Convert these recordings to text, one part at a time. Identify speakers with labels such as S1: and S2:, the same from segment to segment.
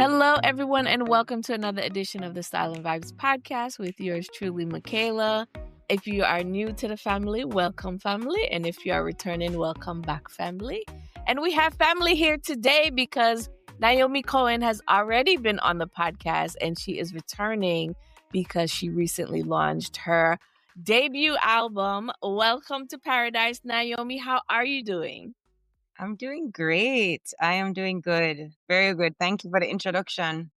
S1: Hello, everyone, and welcome to another edition of the Style and Vibes podcast with yours truly, Michaela. If you are new to the family, welcome, family. And if you are returning, welcome back, family. And we have family here today because Naomi Cowan has already been on the podcast and she is returning because she recently launched her debut album. Welcome to Paradise, Naomi. How are you doing?
S2: I'm doing great. I am doing good. Very good. Thank you for the introduction.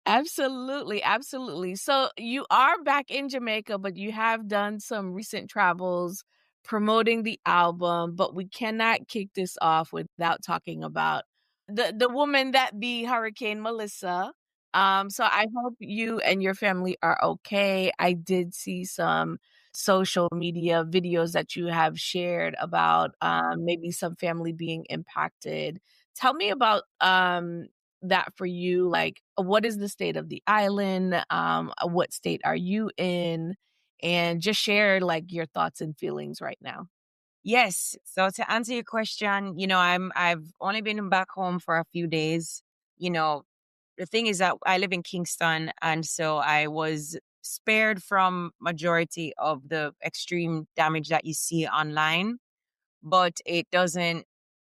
S1: Absolutely, absolutely. So you are back in Jamaica, but you have done some recent travels promoting the album, but we cannot kick this off without talking about the woman that be Hurricane Melissa. So I hope you and your family are okay. I did see some social media videos that you have shared about maybe some family being impacted. Tell me about that for you? Like, what is the state of the island? What state are you in? And just share like your thoughts and feelings right now.
S2: Yes. So to answer your question, I've only been back home for a few days. You know, the thing is that I live in Kingston, and so I was spared from majority of the extreme damage that you see online, but it doesn't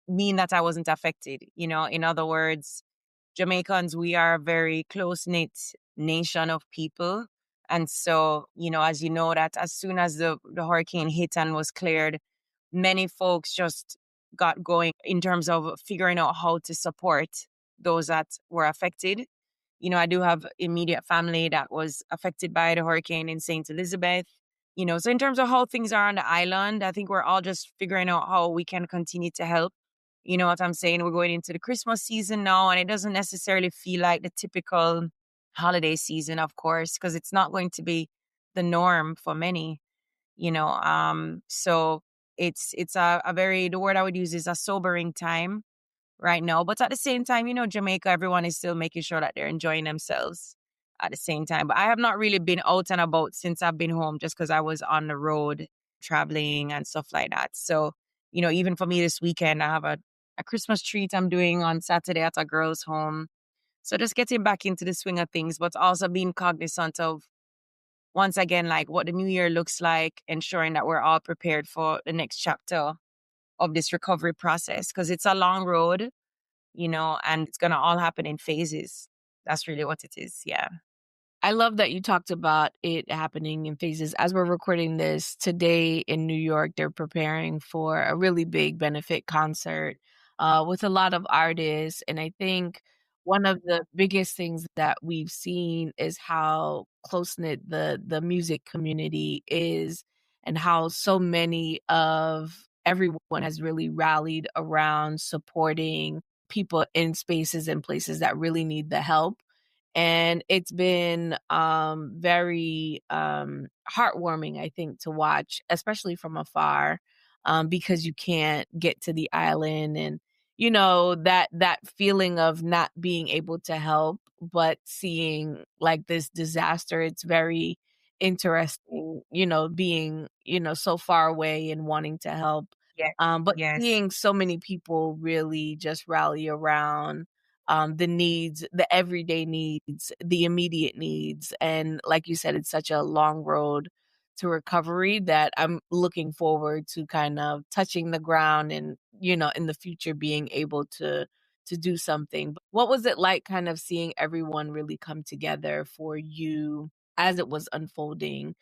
S2: mean that I wasn't affected. In other words, Jamaicans, we are a very close knit nation of people. And so, as you know, that as soon as the hurricane hit and was cleared, many folks just got going in terms of figuring out how to support those that were affected. I do have immediate family that was affected by the hurricane in St. Elizabeth. So in terms of how things are on the island, I think we're all just figuring out how we can continue to help. You know what I'm saying? We're going into the Christmas season now, and it doesn't necessarily feel like the typical holiday season, of course, because it's not going to be the norm for many. So it's a very, the word I would use is a sobering time right now. But at the same time, Jamaica, everyone is still making sure that they're enjoying themselves at the same time. But I have not really been out and about since I've been home, just because I was on the road traveling and stuff like that. So, even for me this weekend, I have a Christmas treat I'm doing on Saturday at a girl's home. So just getting back into the swing of things, but also being cognizant of, once again, like what the new year looks like, ensuring that we're all prepared for the next chapter of this recovery process, because it's a long road, and it's going to all happen in phases. That's really what it is. Yeah.
S1: I love that you talked about it happening in phases. As we're recording this today in New York, they're preparing for a really big benefit concert with a lot of artists. And I think one of the biggest things that we've seen is how close knit the music community is, and how so many of everyone has really rallied around supporting people in spaces and places that really need the help. And it's been very heartwarming, I think, to watch, especially from afar, because you can't get to the island, and that feeling of not being able to help, but seeing like this disaster. It's very interesting, being so far away and wanting to help,
S2: Yes.
S1: but
S2: Yes.
S1: seeing so many people really just rally around the needs, the everyday needs, the immediate needs. And like you said, it's such a long road to recovery that I'm looking forward to kind of touching the ground and, in the future being able to do something. But what was it like kind of seeing everyone really come together for you as it was unfolding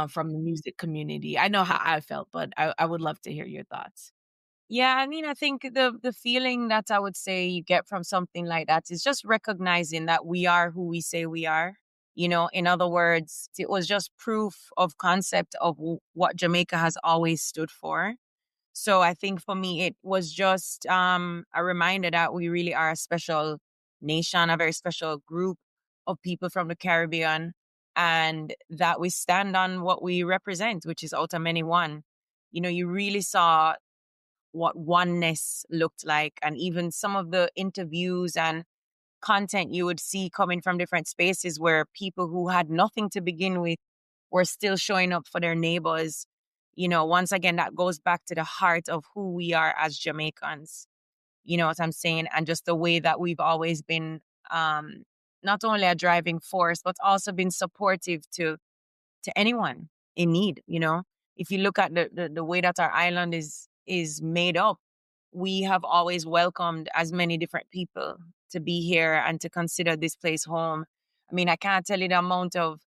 S1: from the music community? I know how I felt, but I would love to hear your thoughts.
S2: Yeah, I mean, I think the feeling that I would say you get from something like that is just recognizing that we are who we say we are. In other words, it was just proof of concept of what Jamaica has always stood for. So I think for me, it was just a reminder that we really are a special nation, a very special group of people from the Caribbean, and that we stand on what we represent, which is out of many one. You really saw what oneness looked like, and even some of the interviews and content you would see coming from different spaces where people who had nothing to begin with were still showing up for their neighbors. Once again, that goes back to the heart of who we are as Jamaicans. You know what I'm saying? And just the way that we've always been not only a driving force, but also been supportive to anyone in need, you know. If you look at the way that our island is made up, we have always welcomed as many different people to be here and to consider this place home. I mean, I can't tell you the amount of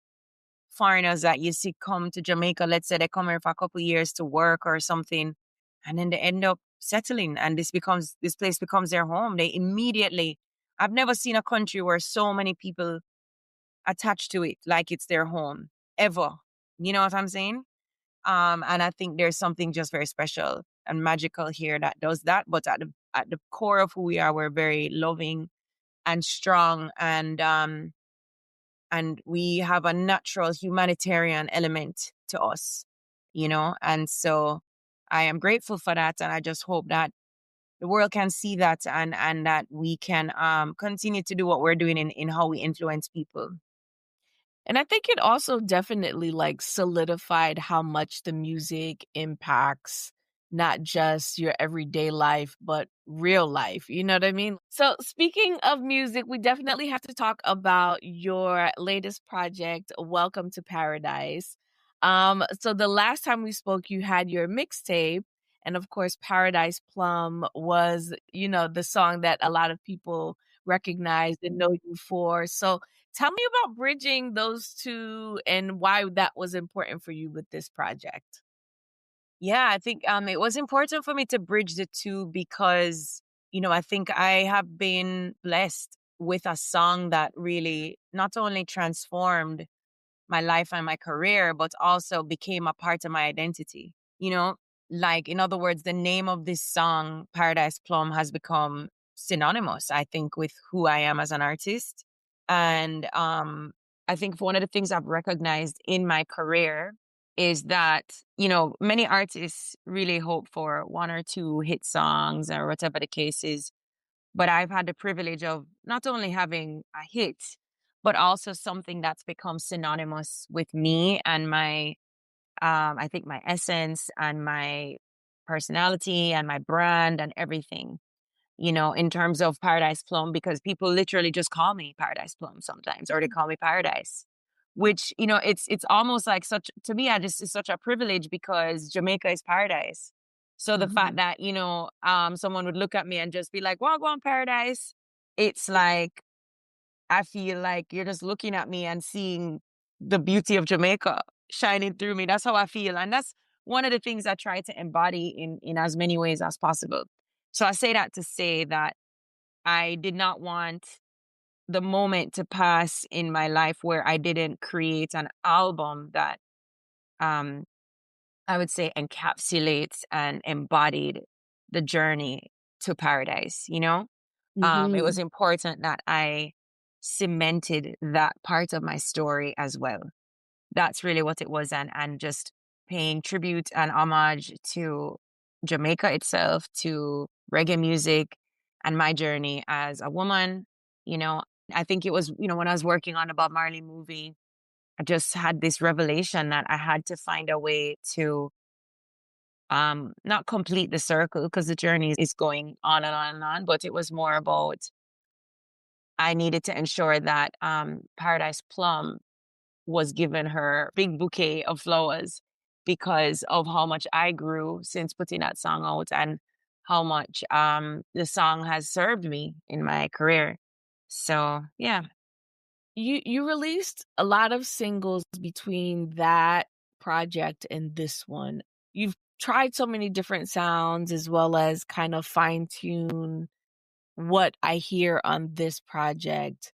S2: foreigners that you see come to Jamaica. Let's say they come here for a couple of years to work or something, and then they end up settling, and this place becomes their home. They immediately. I've never seen a country where so many people attach to it like it's their home ever. You know what I'm saying? And I think there's something just very special and magical here that does that. But at the core of who we are, we're very loving and strong, and we have a natural humanitarian element to us, you know. And so I am grateful for that, and I just hope that the world can see that, and that we can continue to do what we're doing in how we influence people.
S1: And I think it also definitely, like, solidified how much the music impacts not just your everyday life, but real life, you know what I mean? So, speaking of music, we definitely have to talk about your latest project, Welcome to Paradise. So the last time we spoke, you had your mixtape, and of course, Paradise Plum was, the song that a lot of people recognized and know you for. So tell me about bridging those 2 and why that was important for you with this project.
S2: Yeah, I think it was important for me to bridge the two because, I think I have been blessed with a song that really not only transformed my life and my career, but also became a part of my identity. Like, in other words, the name of this song, Paradise Plum, has become synonymous, I think, with who I am as an artist. And I think one of the things I've recognized in my career is that, many artists really hope for one or two hit songs or whatever the case is. But I've had the privilege of not only having a hit, but also something that's become synonymous with me and my, I think my essence and my personality and my brand and everything, in terms of Paradise Plum, because people literally just call me Paradise Plum sometimes, or they call me Paradise, which, it's almost like such, to me, it's such a privilege because Jamaica is paradise. So the fact
S1: Mhm.
S2: that, someone would look at me and just be like, well, go on Paradise. It's like, I feel like you're just looking at me and seeing the beauty of Jamaica shining through me. That's how I feel. And that's one of the things I try to embody in as many ways as possible. So I say that to say that I did not want the moment to pass in my life where I didn't create an album that um, I would say encapsulates and embodied the journey to paradise, It was
S1: Mhm.
S2: important that I cemented that part of my story as well. That's really what it was, and just paying tribute and homage to Jamaica itself, to reggae music and my journey as a woman, you know. I think it was, when I was working on the Bob Marley movie, I just had this revelation that I had to find a way to not complete the circle because the journey is going on and on and on, but it was more about I needed to ensure that Paradise Plum was given her big bouquet of flowers because of how much I grew since putting that song out and how much the song has served me in my career. So, yeah.
S1: You released a lot of singles between that project and this one. You've tried so many different sounds as well as kind of fine-tune what I hear on this project.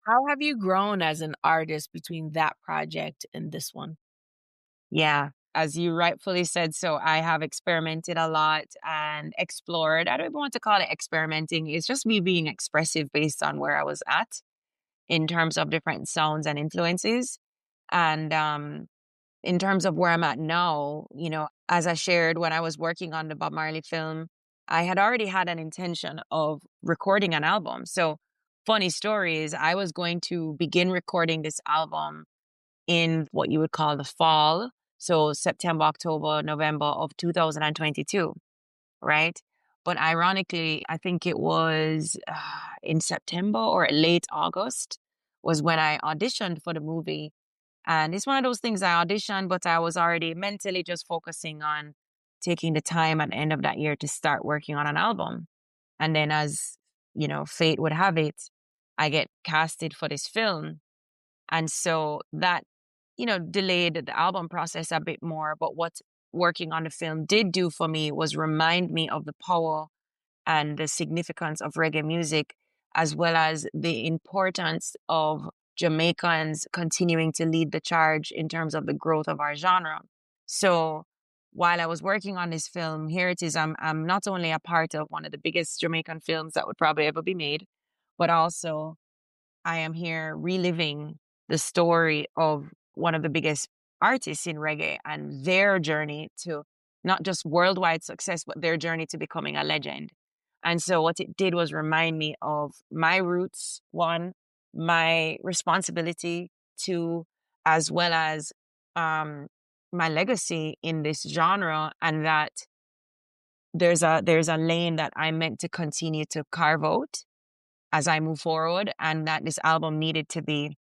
S1: How have you grown as an artist between that project and this one?
S2: Yeah. As you rightfully said, so I have experimented a lot and explored. I don't even want to call it experimenting. It's just me being expressive based on where I was at in terms of different sounds and influences. And in terms of where I'm at now, as I shared when I was working on the Bob Marley film, I had already had an intention of recording an album. So, funny story is, I was going to begin recording this album in what you would call the fall. So, September, October, November of 2022, right? But ironically, I think it was in September or late August was when I auditioned for the movie. And it's one of those things I auditioned, but I was already mentally just focusing on taking the time at the end of that year to start working on an album. And then, as fate would have it, I get casted for this film. And so that, delayed the album process a bit more. But what working on the film did do for me was remind me of the power and the significance of reggae music, as well as the importance of Jamaicans continuing to lead the charge in terms of the growth of our genre. So while I was working on this film, here it is, I'm not only a part of one of the biggest Jamaican films that would probably ever be made, but also I am here reliving the story of one of the biggest artists in reggae and their journey to not just worldwide success, but their journey to becoming a legend. And so what it did was remind me of my roots, one, my responsibility, two, as well as um, my legacy in this genre, and that there's a lane that I'm meant to continue to carve out as I move forward, and that this album needed to be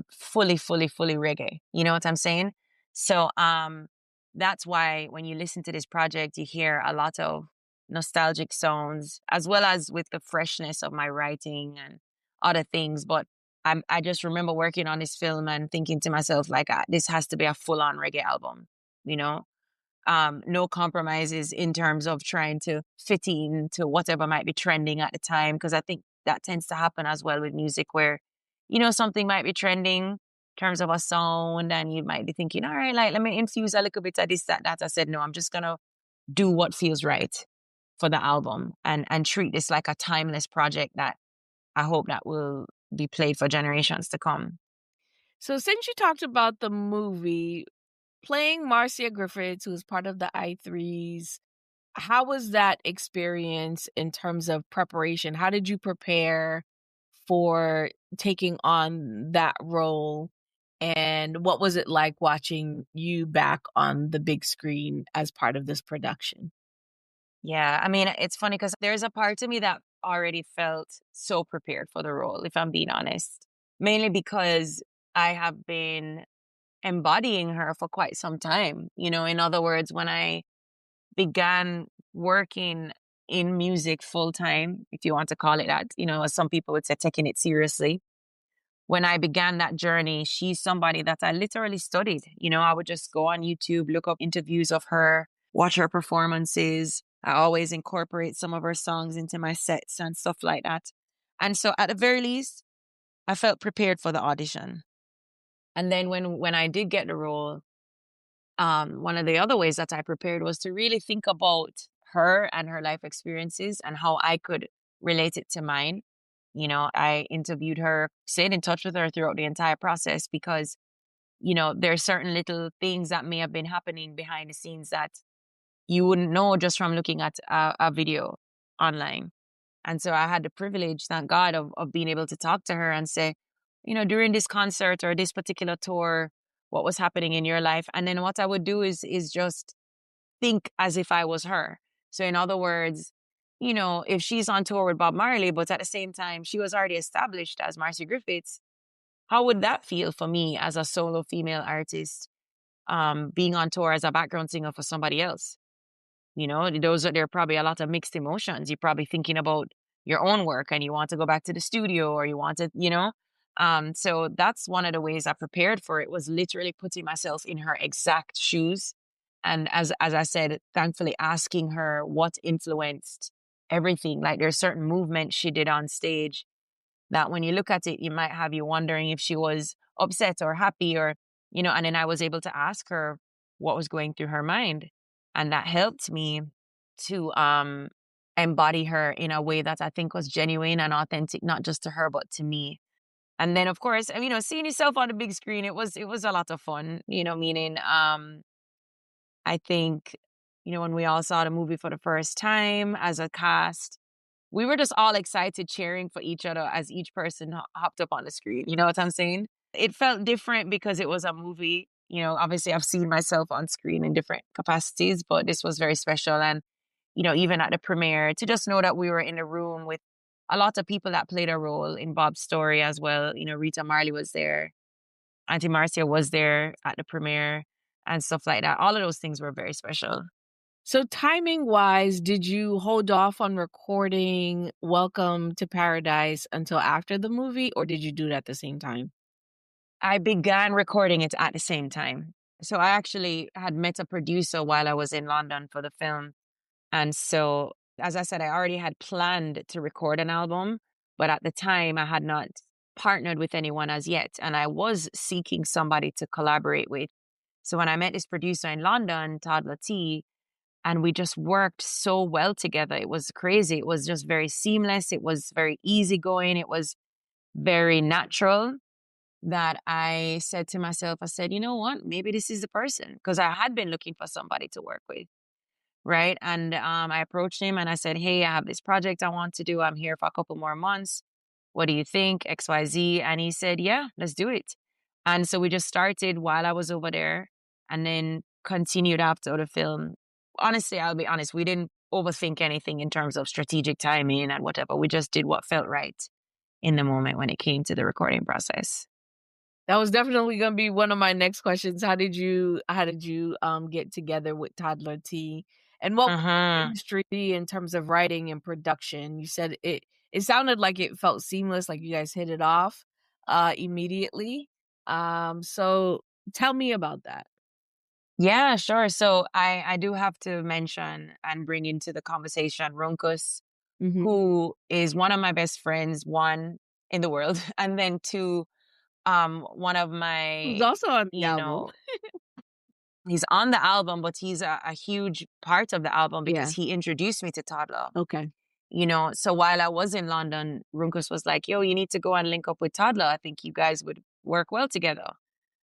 S2: fully, fully, fully reggae. You know what I'm saying? So that's why when you listen to this project, you hear a lot of nostalgic sounds, as well as with the freshness of my writing and other things. But I just remember working on this film and thinking to myself, like, this has to be a full on reggae album, you know? No compromises in terms of trying to fit into whatever might be trending at the time. Because I think that tends to happen as well with music where, something might be trending in terms of a sound and you might be thinking, all right, like, let me infuse a little bit of this, that. I said, no, I'm just going to do what feels right for the album and treat this like a timeless project that I hope that will be played for generations to come.
S1: So since you talked about the movie, playing Marcia Griffiths, who was part of the I3s, how was that experience in terms of preparation? How did you prepare for taking on that role? And what was it like watching you back on the big screen as part of this production?
S2: Yeah, I mean, it's funny because there's a part of me that already felt so prepared for the role, if I'm being honest. Mainly because I have been embodying her for quite some time. In other words, when I began working in music full time, if you want to call it that, as some people would say, taking it seriously. When I began that journey, she's somebody that I literally studied. I would just go on YouTube, look up interviews of her, watch her performances. I always incorporate some of her songs into my sets and stuff like that. And so at the very least, I felt prepared for the audition. And then when I did get the role, one of the other ways that I prepared was to really think about her and her life experiences and how I could relate it to mine. I interviewed her, stayed in touch with her throughout the entire process because, there are certain little things that may have been happening behind the scenes that you wouldn't know just from looking at a video online. And so I had the privilege, thank God, of being able to talk to her and say, during this concert or this particular tour, what was happening in your life. And then what I would do is just think as if I was her. So in other words, if she's on tour with Bob Marley, but at the same time, she was already established as Marcia Griffiths, how would that feel for me as a solo female artist, being on tour as a background singer for somebody else? There are probably a lot of mixed emotions. You're probably thinking about your own work and you want to go back to the studio or you want to. So that's one of the ways I prepared for it, was literally putting myself in her exact shoes. And as I said, thankfully asking her what influenced everything. Like there's certain movements she did on stage that when you look at it, you might have you wondering if she was upset or happy and then I was able to ask her what was going through her mind. And that helped me to embody her in a way that I think was genuine and authentic, not just to her, but to me. And then of course, seeing yourself on the big screen, it was a lot of fun, meaning I think, when we all saw the movie for the first time as a cast, we were just all excited cheering for each other as each person hopped up on the screen. You know what I'm saying? It felt different because it was a movie. Obviously I've seen myself on screen in different capacities, but this was very special. And, even at the premiere, to just know that we were in a room with a lot of people that played a role in Bob's story as well. You know, Rita Marley was there, Auntie Marcia was there at the premiere, and stuff like that. All of those things were very special.
S1: So timing wise, did you hold off on recording Welcome to Paradise until after the movie, or did you do it at the same time?
S2: I began recording it at the same time. So I actually had met a producer while I was in London for the film. And so, as I said, I already had planned to record an album, but at the time I had not partnered with anyone as yet. And I was seeking somebody to collaborate with. So when I met this producer in London, Toddla T, and we just worked so well together, it was crazy. It was just very seamless. It was very easygoing. It was very natural that I said to myself, I said, you know what? Maybe this is the person, because I had been looking for somebody to work with. Right. And I approached him and I said, hey, I have this project I want to do. I'm here for a couple more months. What do you think? XYZ. And he said, yeah, let's do it. And so we just started while I was over there and then continued after the film. Honestly, I'll be honest, we didn't overthink anything in terms of strategic timing and whatever. We just did what felt right in the moment when it came to the recording process.
S1: That was definitely gonna be one of my next questions. How did you get together with Toddler T? And what was the
S2: Uh-huh.
S1: chemistry in terms of writing and production? You said it sounded like it felt seamless, like you guys hit it off immediately. So tell me about that.
S2: Yeah, sure. So I do have to mention and bring into the conversation Runkus,
S1: Mhm.
S2: who is one of my best friends, one in the world, and then two, one of
S1: Who's
S2: my,
S1: also on the
S2: you
S1: album.
S2: know, he's on the album, but he's a huge part of the album because
S1: Yeah.
S2: he introduced me to Toddler.
S1: Okay.
S2: You know, so while I was in London, Runkus was like, yo, you need to go and link up with Toddler. I think you guys would work well together.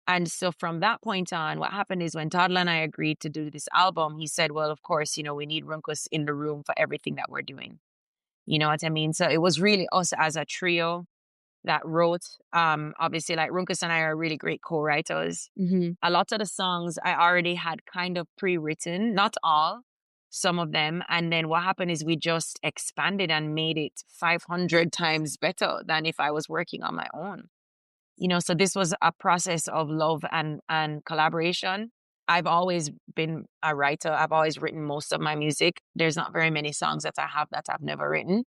S2: And so from that point on, what happened is when Toddler and I agreed to do this album, he said, well, of course, you know, we need Runkus in the room for everything that we're doing. You know what I mean? So it was really us as a trio that wrote. Obviously, like Runkus and I are really great co-writers.
S1: Mhm.
S2: A lot of the songs I already had kind of pre-written, not all, some of them. And then what happened is we just expanded and made it 500 times better than if I was working on my own. You know, so this was a process of love and collaboration. I've always been a writer. I've always written most of my music. There's not very many songs that I have that I've never written.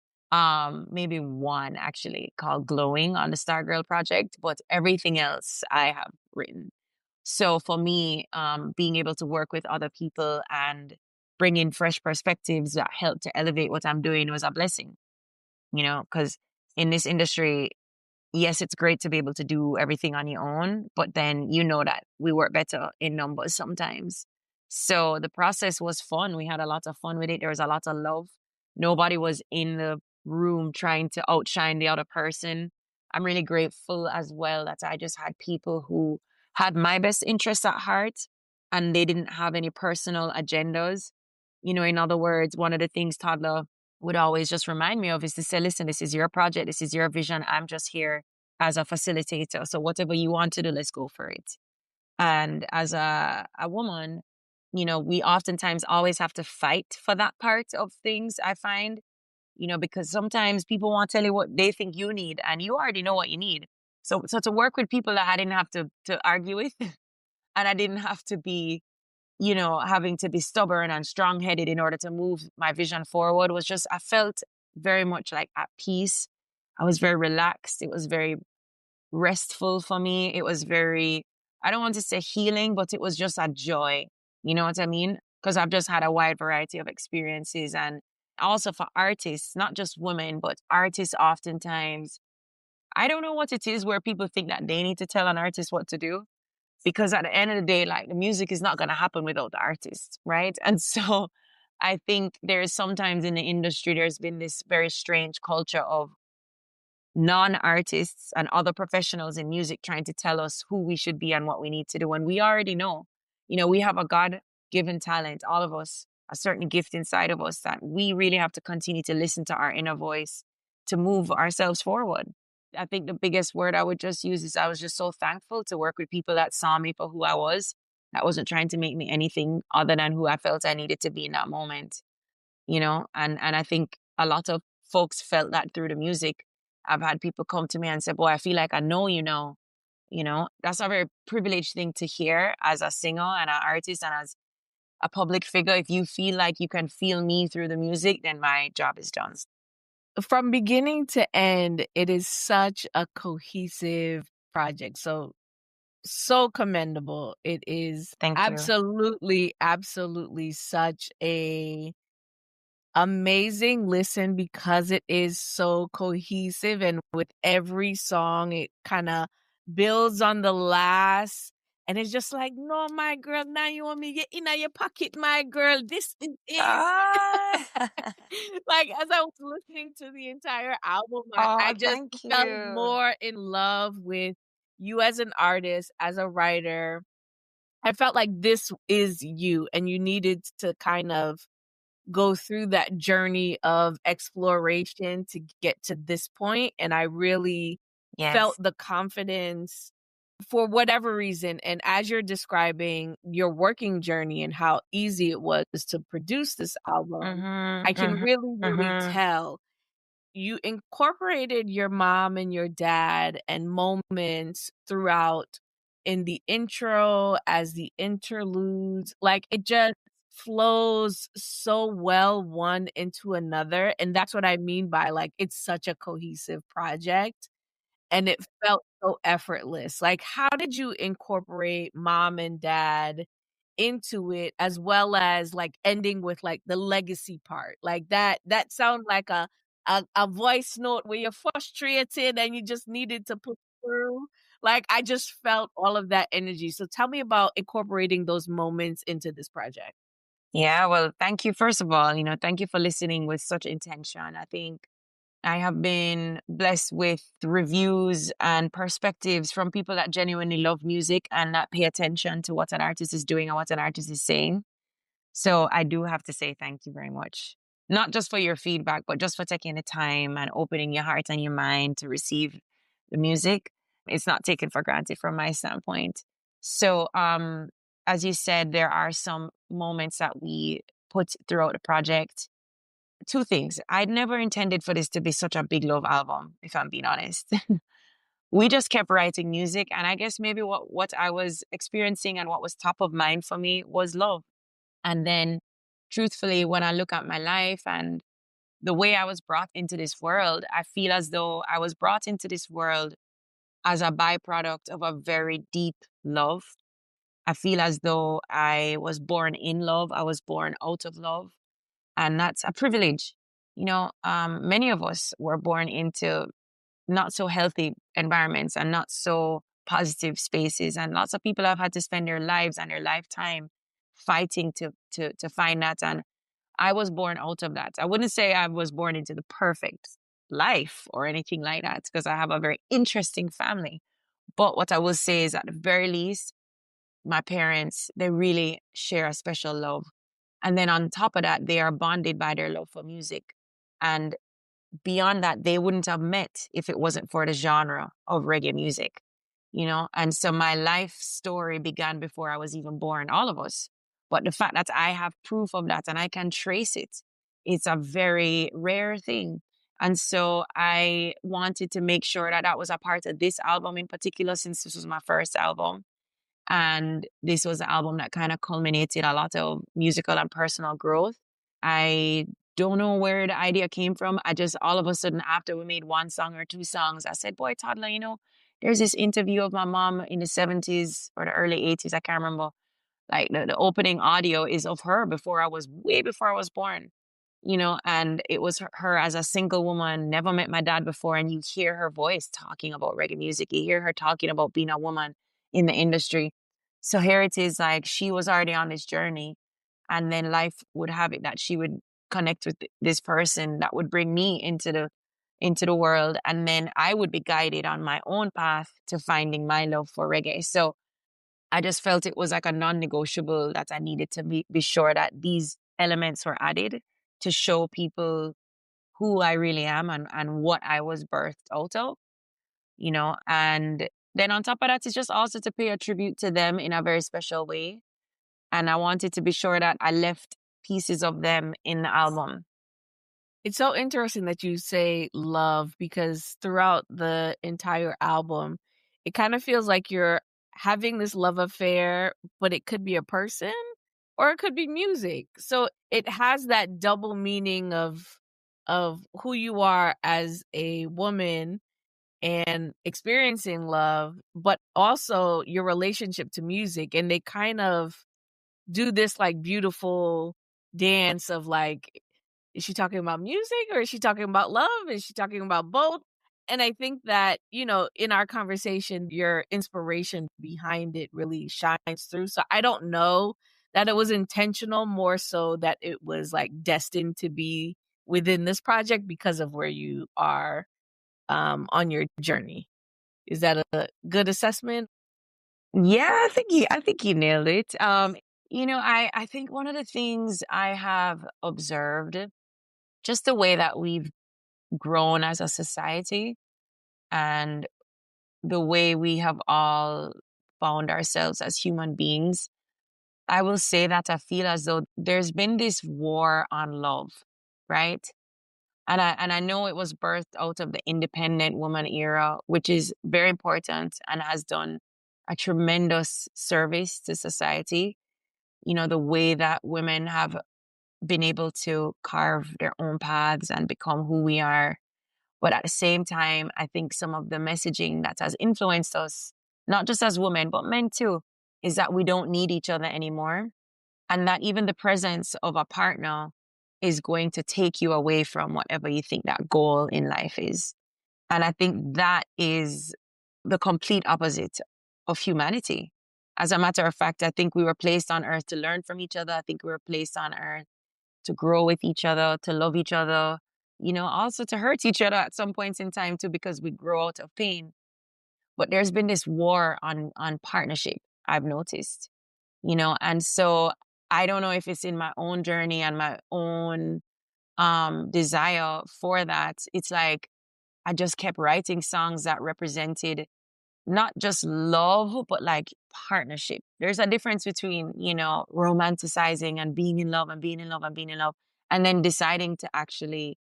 S2: Maybe one actually called Glowing on the Stargirl project, but everything else I have written. So for me, being able to work with other people and bring in fresh perspectives that help to elevate what I'm doing was a blessing, you know, because in this industry, yes, it's great to be able to do everything on your own, but then you know that we work better in numbers sometimes. So the process was fun. We had a lot of fun with it. There was a lot of love. Nobody was in the room trying to outshine the other person. I'm really grateful as well that I just had people who had my best interests at heart and they didn't have any personal agendas. You know, in other words, one of the things Toddler would always just remind me of is to say, listen, this is your project, this is your vision. I'm just here as a facilitator. So whatever you want to do, let's go for it. And as a woman, you know, we oftentimes always have to fight for that part of things, I find, you know, because sometimes people want to tell you what they think you need and you already know what you need. So to work with people that I didn't have to argue with and I didn't have to be, you know, having to be stubborn and strong headed in order to move my vision forward was just, I felt very much like at peace. I was very relaxed. It was very restful for me. It was very, I don't want to say healing, but it was just a joy. You know what I mean? Because I've just had a wide variety of experiences. And also for artists, not just women, but artists oftentimes, I don't know what it is where people think that they need to tell an artist what to do because at the end of the day, like the music is not going to happen without the artist, right? And so I think there is sometimes in the industry, there's been this very strange culture of non-artists and other professionals in music trying to tell us who we should be and what we need to do. And we already know, you know, we have a God-given talent, all of us, a certain gift inside of us that we really have to continue to listen to our inner voice to move ourselves forward. I think the biggest word I would just use is I was just so thankful to work with people that saw me for who I was, that wasn't trying to make me anything other than who I felt I needed to be in that moment, you know? And I think a lot of folks felt that through the music. I've had people come to me and say, boy, I feel like I know you now. You know, that's a very privileged thing to hear as a singer and an artist and as a public figure. If you feel like you can feel me through the music, then my job is done.
S1: From beginning to end, it is such a cohesive project. So commendable. It is
S2: Thank you.
S1: absolutely, absolutely such a amazing listen because it is so cohesive, and with every song it kind of builds on the last, and it's just like, no, my girl, now you want me get in your pocket, my girl, this is it.
S2: Ah.
S1: Like, as I was listening to the entire album, I
S2: Oh,
S1: just
S2: thank
S1: fell
S2: you.
S1: more in love with you as an artist, as a writer. I felt like this is you, and you needed to kind of go through that journey of exploration to get to this point, and I really felt
S2: Yes.
S1: the confidence for whatever reason. And as you're describing your working journey and how easy it was to produce this album,
S2: Mhm.
S1: I can
S2: Mhm.
S1: really, really
S2: Mhm.
S1: tell you incorporated your mom and your dad and moments throughout in the intro, as the interludes. Like, it just flows so well one into another. And that's what I mean by, like, it's such a cohesive project, and it felt so effortless. Like, how did you incorporate mom and dad into it, as well as, like, ending with, like, the legacy part? Like, that sound like a voice note where you're frustrated and you just needed to push through. Like, I just felt all of that energy. So tell me about incorporating those moments into this project.
S2: Yeah, well, thank you. First of all, thank you for listening with such intention. I think I have been blessed with reviews and perspectives from people that genuinely love music and that pay attention to what an artist is doing and what an artist is saying. So I do have to say thank you very much. Not just for your feedback, but just for taking the time and opening your heart and your mind to receive the music. It's not taken for granted from my standpoint. So, as you said, there are some moments that we put throughout the project. Two things. I'd never intended for this to be such a big love album, if I'm being honest. We just kept writing music, and I guess maybe what I was experiencing and what was top of mind for me was love. And then, truthfully, when I look at my life and the way I was brought into this world, I feel as though I was brought into this world as a byproduct of a very deep love. I feel as though I was born in love, I was born out of love, and that's a privilege. Many of us were born into not so healthy environments and not so positive spaces. And lots of people have had to spend their lives and their lifetime fighting to find that. And I was born out of that. I wouldn't say I was born into the perfect life or anything like that, because I have a very interesting family. But what I will say is, at the very least, my parents, they really share a special love. And then on top of that, they are bonded by their love for music. And beyond that, they wouldn't have met if it wasn't for the genre of reggae music, And so my life story began before I was even born, all of us. But the fact that I have proof of that and I can trace it, it's a very rare thing. And so I wanted to make sure that that was a part of this album in particular, since this was my first album. And this was an album that kind of culminated a lot of musical and personal growth. I don't know where the idea came from. I just, all of a sudden, after we made one song or two songs, I said, boy, Toddla, there's this interview of my mom in the 70s or the early 80s. I can't remember. Like the opening audio is of her way before I was born, and it was her as a single woman, never met my dad before. And you hear her voice talking about reggae music. You hear her talking about being a woman in the industry. So here it is, like she was already on this journey, and then life would have it that she would connect with this person that would bring me into the world, and then I would be guided on my own path to finding my love for reggae. So I just felt it was like a non-negotiable that I needed to be sure that these elements were added to show people who I really am and what I was birthed out of, and then on top of that, it's just also to pay a tribute to them in a very special way. And I wanted to be sure that I left pieces of them in the album.
S1: It's so interesting that you say love because throughout the entire album, it kind of feels like you're having this love affair, but it could be a person or it could be music. So it has that double meaning of who you are as a woman and experiencing love, but also your relationship to music. And they kind of do this like beautiful dance of like, is she talking about music or is she talking about love? Is she talking about both? And I think that, in our conversation, your inspiration behind it really shines through. So I don't know that it was intentional, more so that it was like destined to be within this project because of where you are on your journey. Is that a good assessment?
S2: Yeah, I think you nailed it. I think one of the things I have observed, just the way that we've grown as a society and the way we have all found ourselves as human beings, I will say that I feel as though there's been this war on love, right? And I know it was birthed out of the independent woman era, which is very important and has done a tremendous service to society. The way that women have been able to carve their own paths and become who we are. But at the same time, I think some of the messaging that has influenced us, not just as women, but men too, is that we don't need each other anymore. And that even the presence of a partner is going to take you away from whatever you think that goal in life is. And I think that is the complete opposite of humanity. As a matter of fact, I think we were placed on earth to learn from each other. I think we were placed on earth to grow with each other, to love each other, also to hurt each other at some points in time too, because we grow out of pain. But there's been this war on partnership, I've noticed, and so I don't know if it's in my own journey and my own desire for that. It's like I just kept writing songs that represented not just love, but like partnership. There's a difference between, romanticizing and being in love and being in love and being in love, and then deciding to actually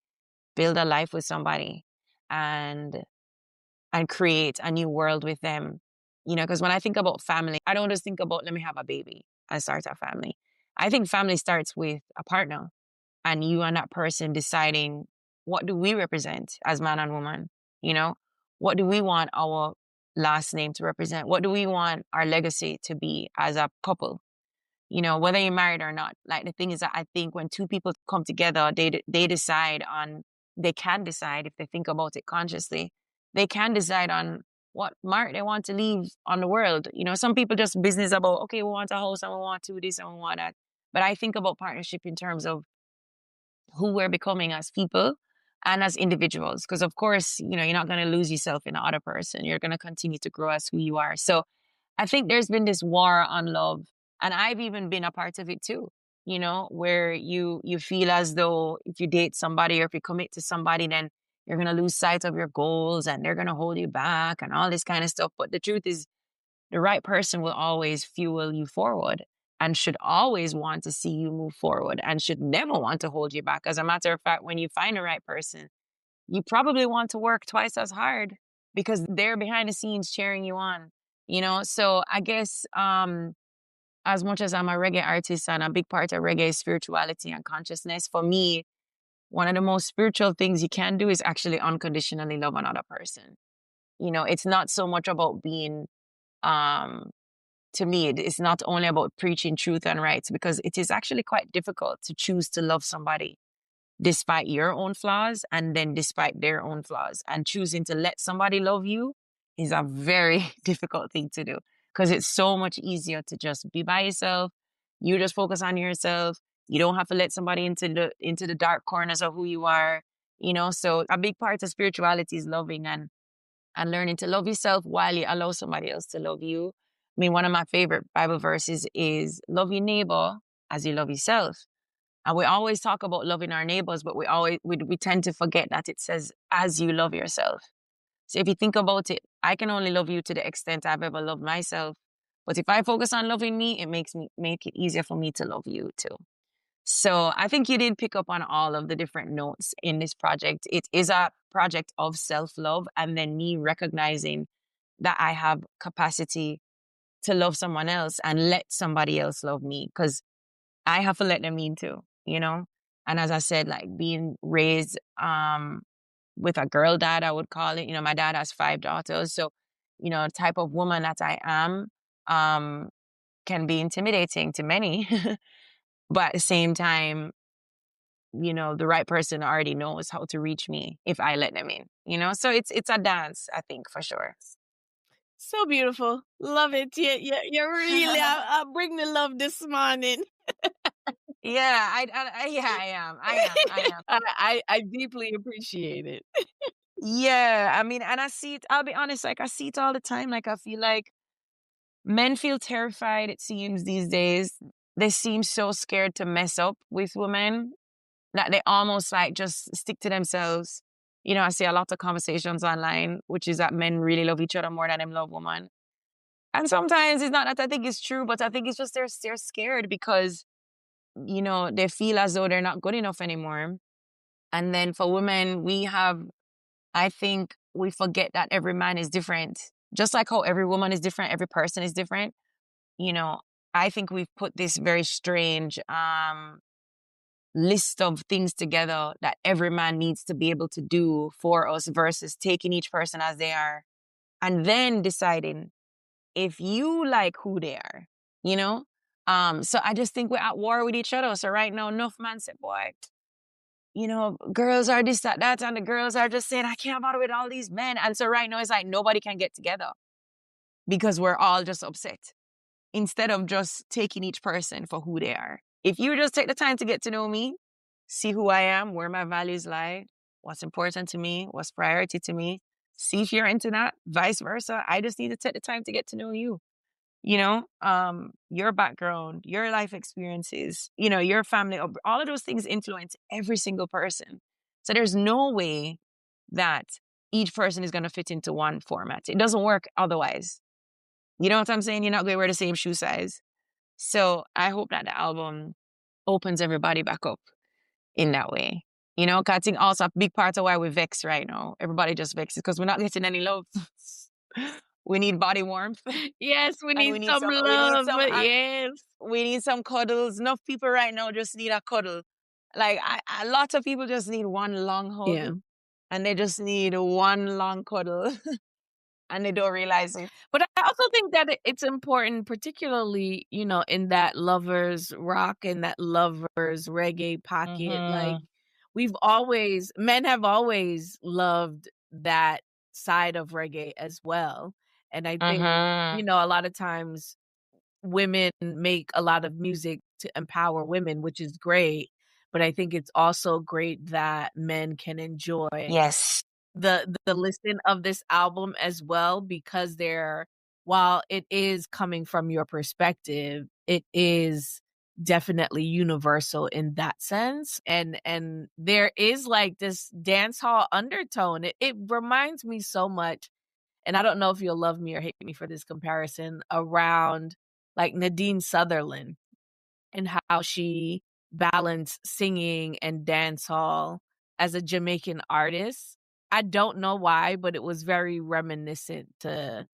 S2: build a life with somebody and create a new world with them. Because when I think about family, I don't just think about let me have a baby and start a family. I think family starts with a partner and you and that person deciding what do we represent as man and woman, you know? What do we want our last name to represent? What do we want our legacy to be as a couple? Whether you're married or not. Like the thing is that I think when two people come together, they decide on, they can decide if they think about it consciously, they can decide on what mark they want to leave on the world. Some people just business about, okay, we want a house and we want to do this and we want that. But I think about partnership in terms of who we're becoming as people and as individuals. Because of course, you're not going to lose yourself in the other person. You're going to continue to grow as who you are. So I think there's been this war on love, and I've even been a part of it too. Where you feel as though if you date somebody or if you commit to somebody, then you're gonna lose sight of your goals and they're gonna hold you back and all this kind of stuff. But the truth is, the right person will always fuel you forward and should always want to see you move forward and should never want to hold you back. As a matter of fact, when you find the right person, you probably want to work twice as hard because they're behind the scenes cheering you on, So I guess as much as I'm a reggae artist and a big part of reggae is spirituality and consciousness, for me, one of the most spiritual things you can do is actually unconditionally love another person. It's not so much about being, um, to me, it's not only about preaching truth and rights, because it is actually quite difficult to choose to love somebody despite your own flaws and then despite their own flaws. And choosing to let somebody love you is a very difficult thing to do because it's so much easier to just be by yourself. You just focus on yourself. You don't have to let somebody into the dark corners of who you are. So a big part of spirituality is loving and learning to love yourself while you allow somebody else to love you. I mean, one of my favorite Bible verses is love your neighbor as you love yourself. And we always talk about loving our neighbors, but we tend to forget that it says, as you love yourself. So if you think about it, I can only love you to the extent I've ever loved myself. But if I focus on loving me, it make it easier for me to love you too. So I think you did pick up on all of the different notes in this project. It is a project of self-love, and then me recognizing that I have capacity to love someone else and let somebody else love me, because I have to let them in too, you know? And as I said, like being raised with a girl dad, I would call it. You know, my dad has 5 daughters. So, you know, type of woman that I am um, can be intimidating to many. But at the same time, you know, the right person already knows how to reach me if I let them in, you know? So it's a dance, I think, for sure.
S1: So beautiful. Love it. You really bring the love this morning.
S2: Yeah, yeah, I am. I am.
S1: I deeply appreciate it.
S2: Yeah, I mean, and I see it, I'll be honest, like I see it all the time. Like I feel like men feel terrified, it seems, these days. They seem so scared to mess up with women that they almost like just stick to themselves. You know, I see a lot of conversations online, which is that men really love each other more than them love women. And sometimes it's not that I think it's true, but I think it's just they're scared because, you know, they feel as though they're not good enough anymore. And then for women, I think we forget that every man is different. Just like how every woman is different, every person is different. You know, I think we've put this very strange list of things together that every man needs to be able to do for us versus taking each person as they are and then deciding if you like who they are, you know? So I just think we're at war with each other. So right now, enough man said, boy, you know, girls are this, that, that, and the girls are just saying, I can't bother with all these men. And so right now it's like nobody can get together because we're all just upset instead of just taking each person for who they are. If you just take the time to get to know me, see who I am, where my values lie, what's important to me, what's priority to me, see if you're into that, vice versa. I just need to take the time to get to know you. You know, your background, your life experiences, you know, your family, all of those things influence every single person. So there's no way that each person is going to fit into one format. It doesn't work otherwise. You know what I'm saying? You're not going to wear the same shoe size. So I hope that the album opens everybody back up in that way. You know, 'cause I think also a big part of why we vex right now, everybody just vexes because we're not getting any love. We need body warmth.
S1: Yes, we
S2: And
S1: need some love. Yes.
S2: we need some cuddles. Enough people right now just need a cuddle. Like a lot of people just need one long hug
S1: Yeah.
S2: and they just need one long cuddle and they don't realize it.
S1: But I also think that it's important, particularly, you know, in that lovers rock and that lovers reggae pocket. Like,
S2: Mhm.
S1: men have always loved that side of reggae as well. And I think, you
S2: Mhm.
S1: know, a lot of times women make a lot of music to empower women, which is great. But I think it's also great that men can enjoy
S2: Yes.
S1: the listen of this album as well, because while it is coming from your perspective, it is definitely universal in that sense. And there is like this dance hall undertone. It reminds me so much, and I don't know if you'll love me or hate me for this comparison, around like Nadine Sutherland and how she balanced singing and dancehall as a Jamaican artist. I don't know why, but it was very reminiscent to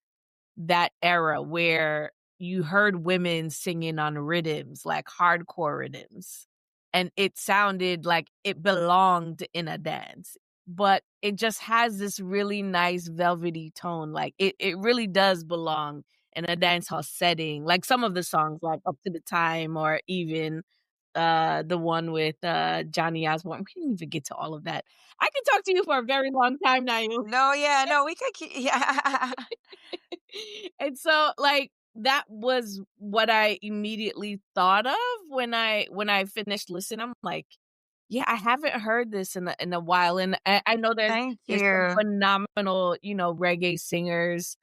S1: that era where you heard women singing on rhythms, like hardcore rhythms, and it sounded like it belonged in a dance. But it just has this really nice velvety tone. Like it really does belong in a dancehall setting. Like some of the songs, like Up to the Time, or even the one with Johnny Osborne. We didn't even get to all of that. I can talk to you for a very long time now.
S2: No, yeah, no, we could keep, yeah.
S1: And so, like, that was what I immediately thought of when I finished listening. I'm like, yeah, I haven't heard this in a while, and I know
S2: Thank
S1: there's some
S2: you.
S1: phenomenal, you know, reggae singers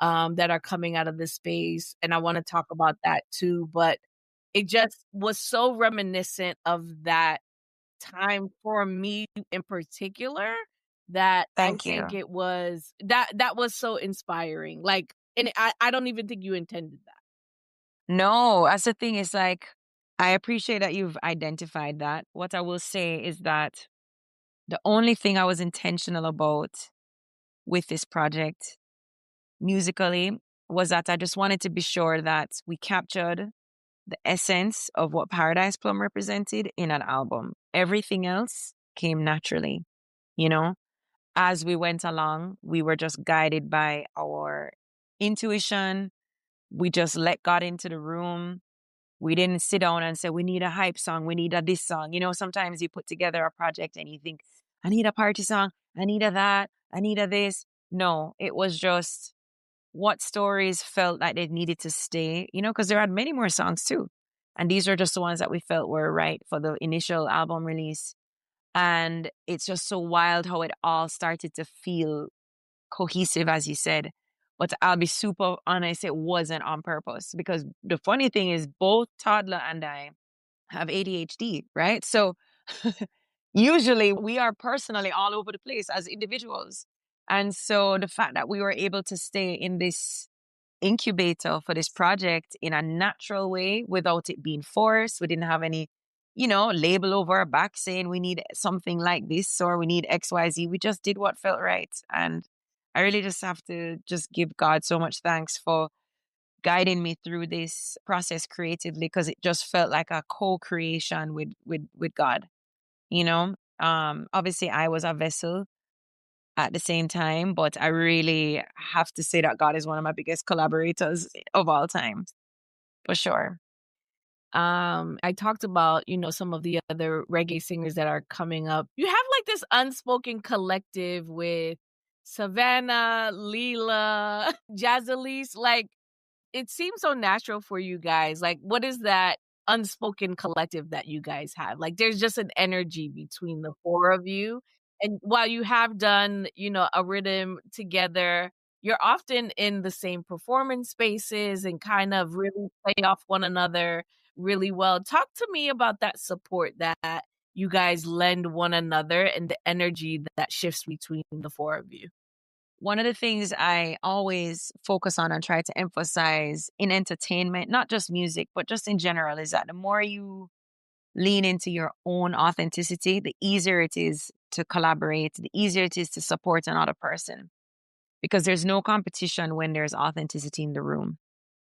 S1: that are coming out of this space, and I want to talk about that too. But it just was so reminiscent of that time for me in particular, that I
S2: Thank
S1: think
S2: you.
S1: it was that was so inspiring. Like, and I don't even think you intended that.
S2: No, that's the thing. It's like I appreciate that you've identified that. What I will say is that the only thing I was intentional about with this project musically was that I just wanted to be sure that we captured the essence of what Paradise Plum represented in an album. Everything else came naturally, you know? As we went along, we were just guided by our intuition. We just let God into the room. We didn't sit down and say, we need a hype song, we need a this song. You know, sometimes you put together a project and you think, I need a party song, I need a that, I need a this. No, it was just what stories felt like they needed to stay, you know, because there had many more songs too. And these are just the ones that we felt were right for the initial album release. And it's just so wild how it all started to feel cohesive, as you said. But I'll be super honest, it wasn't on purpose because the funny thing is both Toddla and I have ADHD, right? So usually we are personally all over the place as individuals. And so the fact that we were able to stay in this incubator for this project in a natural way without it being forced, we didn't have any, you know, label over our back saying we need something like this or we need XYZ. We just did what felt right. And I really just have to just give God so much thanks for guiding me through this process creatively because it just felt like a co-creation with God, you know. Obviously I was a vessel at the same time, but I really have to say that God is one of my biggest collaborators of all time, for sure.
S1: I talked about, some of the other reggae singers that are coming up. You have like this unspoken collective with Savannah, Leela, Jazzalise. Like, it seems so natural for you guys. Like, what is that unspoken collective that you guys have? Like, there's just an energy between the four of you. And while you have done, a rhythm together, you're often in the same performance spaces and kind of really play off one another really well. Talk to me about that support that you guys lend one another and the energy that shifts between the four of you.
S2: One of the things I always focus on and try to emphasize in entertainment, not just music, but just in general, is that the more you lean into your own authenticity, the easier it is to collaborate, the easier it is to support another person because there's no competition when there's authenticity in the room,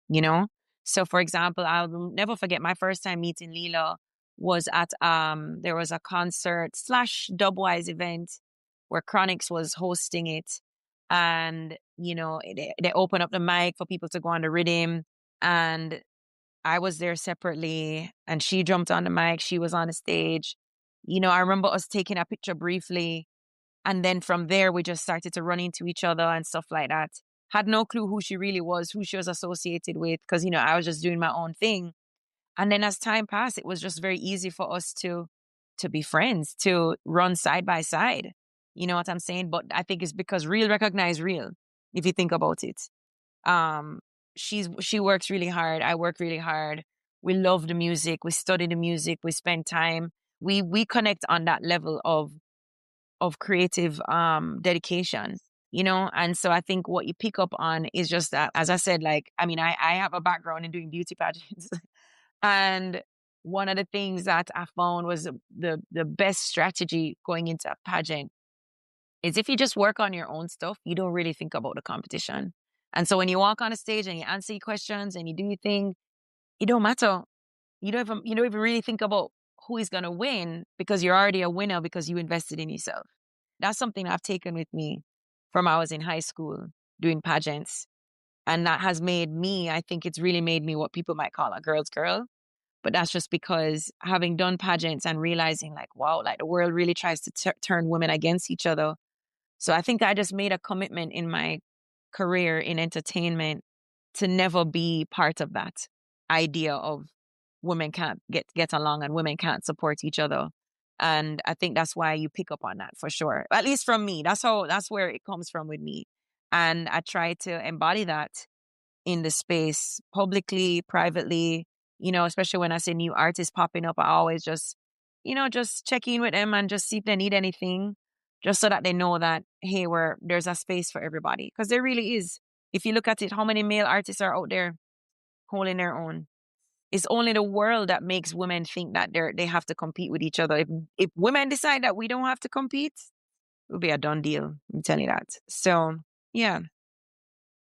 S2: you know? So for example, I'll never forget my first time meeting Leela was at there was a concert slash dubwise event where Chronix was hosting it. And, they opened up the mic for people to go on the rhythm. And I was there separately and she jumped on the mic. She was on the stage. I remember us taking a picture briefly. And then from there, we just started to run into each other and stuff like that. Had no clue who she really was, who she was associated with, because, I was just doing my own thing. And then as time passed, it was just very easy for us to be friends, to run side by side. You know what I'm saying? But I think it's because real recognize real, if you think about it. Um, she works really hard. I work really hard. We love the music. We study the music. We spend time. We connect on that level of creative dedication, and so I think what you pick up on is just that, as I said, like, I mean, I have a background in doing beauty pageants and one of the things that I found was the best strategy going into a pageant is if you just work on your own stuff, you don't really think about the competition. And so when you walk on a stage and you answer your questions and you do your thing, it don't matter. You don't even really think about who is going to win because you're already a winner because you invested in yourself. That's something I've taken with me from I was in high school doing pageants. And that has made me, I think it's really made me what people might call a girl's girl. But that's just because having done pageants and realizing like, wow, like the world really tries to turn women against each other. So I think I just made a commitment in my career in entertainment to never be part of that idea of women can't get along and women can't support each other. And I think that's why you pick up on that for sure. At least from me. That's where it comes from with me. And I try to embody that in the space publicly, privately, especially when I see new artists popping up, I always just check in with them and just see if they need anything, just so that they know that, hey, there's a space for everybody. Because there really is. If you look at it, how many male artists are out there holding their own? It's only the world that makes women think that they have to compete with each other. If women decide that we don't have to compete, it will be a done deal. I'm telling you that. So yeah.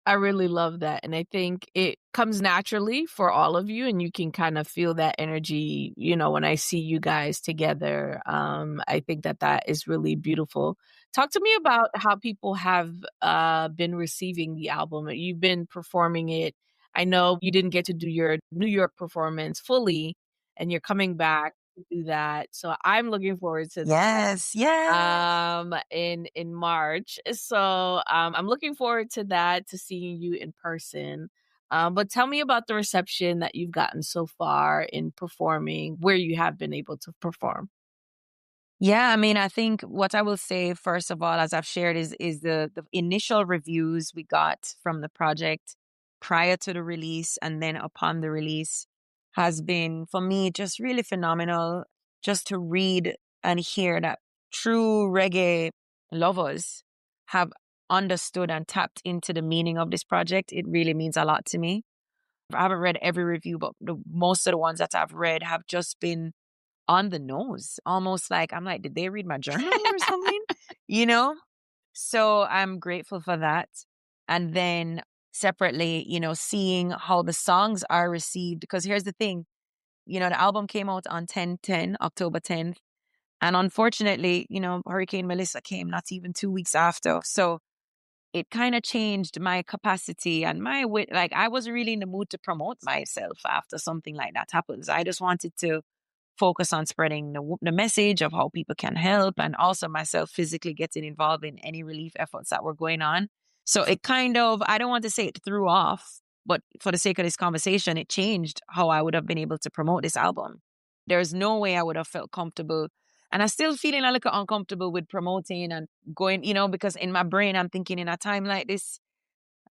S1: I really love that, and I think it comes naturally for all of you, and you can kind of feel that energy, when I see you guys together. I think that that is really beautiful. Talk to me about how people have, been receiving the album. You've been performing it. I know you didn't get to do your New York performance fully, and you're coming back to do that, so I'm looking forward to
S2: Yes, yes.
S1: in March. So, I'm looking forward to that, to seeing you in person. But tell me about the reception that you've gotten so far in performing, where you have been able to perform.
S2: Yeah, I mean, I think what I will say first of all, as I've shared, is the initial reviews we got from the project prior to the release and then upon the release has been for me just really phenomenal. Just to read and hear that true reggae lovers have understood and tapped into the meaning of this project. It really means a lot to me. I haven't read every review, but most of the ones that I've read have just been on the nose, almost like I'm like, did they read my journal or something? You know? So I'm grateful for that. And then separately, seeing how the songs are received. Because here's the thing, the album came out on 10/10, October 10th. And unfortunately, Hurricane Melissa came not even 2 weeks after. So it kind of changed my capacity and my wit. Like I wasn't really in the mood to promote myself after something like that happens. I just wanted to focus on spreading the message of how people can help and also myself physically getting involved in any relief efforts that were going on. So it kind of, I don't want to say it threw off, but for the sake of this conversation, it changed how I would have been able to promote this album. There's no way I would have felt comfortable. And I'm still feeling a little uncomfortable with promoting and going, because in my brain, I'm thinking in a time like this,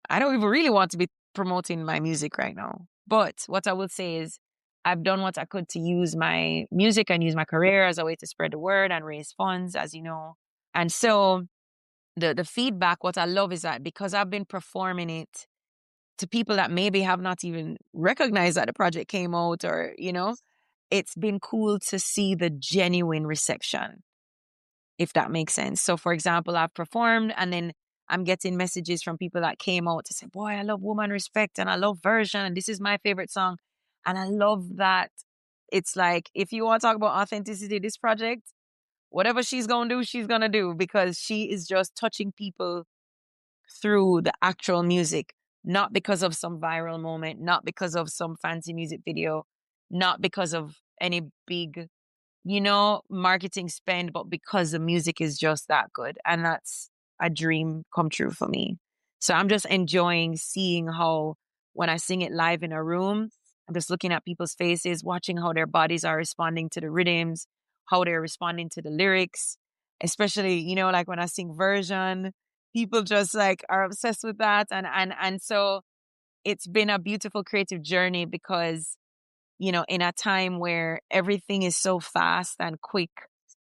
S2: I don't even really want to be promoting my music right now. But what I will say is I've done what I could to use my music and use my career as a way to spread the word and raise funds, as you know. And so the feedback, what I love is that because I've been performing it to people that maybe have not even recognized that the project came out or, it's been cool to see the genuine reception, if that makes sense. So, for example, I've performed and then I'm getting messages from people that came out to say, boy, I love Woman Respect and I love Version and this is my favorite song. And I love that it's like, if you want to talk about authenticity, this project, whatever she's going to do, she's going to do because she is just touching people through the actual music, not because of some viral moment, not because of some fancy music video, not because of any big marketing spend, but because the music is just that good. And that's a dream come true for me. So I'm just enjoying seeing how when I sing it live in a room, I'm just looking at people's faces, watching how their bodies are responding to the rhythms, how they're responding to the lyrics, especially, like when I sing Version, people just like are obsessed with that. And so it's been a beautiful creative journey because in a time where everything is so fast and quick,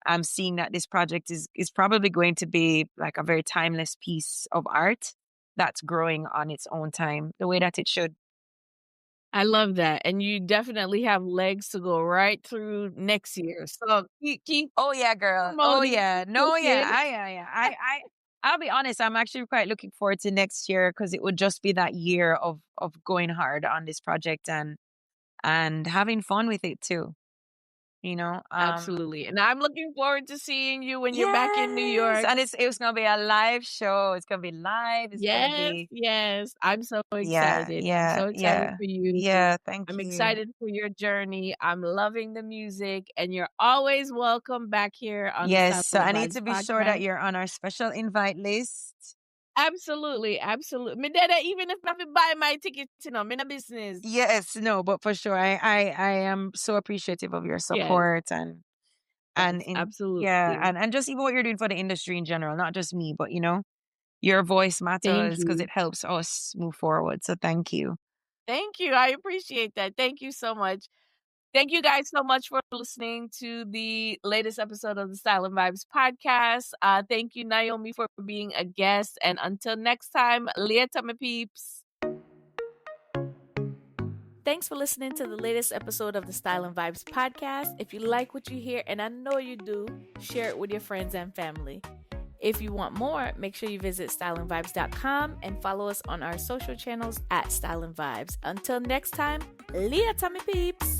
S2: I'm seeing that this project is probably going to be like a very timeless piece of art that's growing on its own time, the way that it should.
S1: I love that, and you definitely have legs to go right through next year. So keep
S2: Oh yeah, girl. Oh
S1: promoting,
S2: yeah.
S1: keep
S2: No, yeah.
S1: pushing.
S2: Yeah. I'll be honest. I'm actually quite looking forward to next year because it would just be that year of going hard on this project and having fun with it too. You know.
S1: Absolutely, and I'm looking forward to seeing you when you're back in New
S2: Yes,
S1: York.
S2: and it's gonna be a live show. It's gonna be live. It's gonna
S1: Yes,
S2: be
S1: yes. I'm so
S2: yeah,
S1: excited. I'm
S2: yeah,
S1: so excited
S2: yeah,
S1: for you.
S2: yeah. Thank
S1: I'm
S2: you.
S1: excited for your journey. I'm loving the music, and you're always welcome back here on the
S2: Yes,
S1: Silent
S2: so I need
S1: Vibes
S2: to be sure that
S1: podcast.
S2: you're on our special invite list.
S1: Absolutely, absolutely. Me dada, even if I have to buy my ticket, me no business.
S2: Yes, no, but for sure, I am so appreciative of your
S1: Yes,
S2: support and
S1: yes,
S2: in yeah,
S1: absolutely.
S2: and just even what you're doing for the industry in general, not just me, but your voice
S1: Thank
S2: matters because
S1: you.
S2: it helps us move forward. So thank you.
S1: Thank you. I appreciate that. Thank you so much. Thank you guys so much for listening to the latest episode of the Silent Vibes podcast. Thank you, Naomi, for being a guest. And until next time, later, my peeps. Thanks for listening to the latest episode of the Style and Vibes podcast. If you like what you hear, and I know you do, share it with your friends and family. If you want more, make sure you visit styleandvibes.com and follow us on our social channels at Style and Vibes. Until next time, Leah Tommy Peeps.